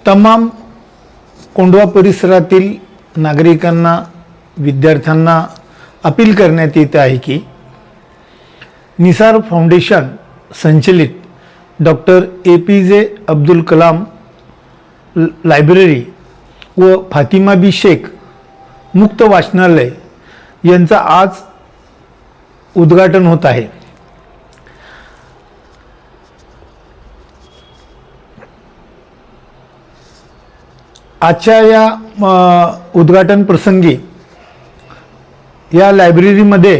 तमाम कोंढवा परिसरातील नागरिकांना, विद्यार्थ्यांना अपील करण्यात येत आहे की निसार फाउंडेशन संचलित doctor APJ Abdul Kalam library व फातिमा बी शेख मुक्त वाचनालय यांचा आज उद्घाटन होत आहे। आजच्या या उद्घाटन प्रसंगी या लायब्ररीमध्ये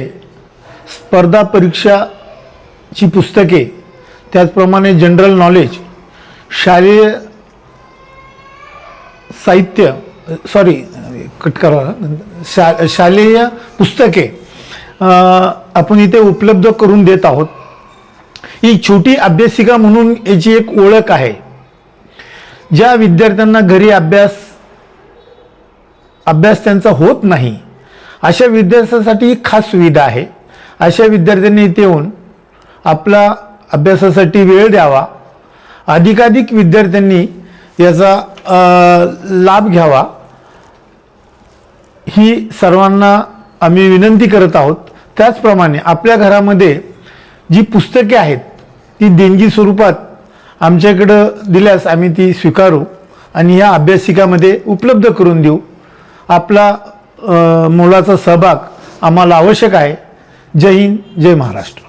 स्पर्धा परीक्षाची पुस्तके, त्याचप्रमाणे जनरल नॉलेज, शालेय साहित्य शालेय पुस्तके आपण इथे उपलब्ध करून देत आहोत। ही छोटी अभ्यासिका म्हणून याची एक ओळख आहे। ज्या विद्यार्थ्यांना घरी अभ्यास त्यांचा होत नाही अशा विद्यार्थ्यांसाठी ही खास सुविधा आहे। अशा विद्यार्थ्यांनी इथे येऊन आपला अभ्यासासाठी वेळ द्यावा, अधिकाधिक विद्यार्थ्यांनी याचा लाभ घ्यावा ही सर्वांना आम्ही विनंती करत आहोत। त्याचप्रमाणे आपल्या घरामध्ये जी पुस्तके आहेत ती देणगी स्वरूपात आमच्याकडं दिल्यास आम्ही ती स्वीकारू आणि या अभ्यासिकामध्ये उपलब्ध करून देऊ। आपला मोलाचा सहभाग आम्हाला आवश्यक आहे। जय हिंद, जय महाराष्ट्र।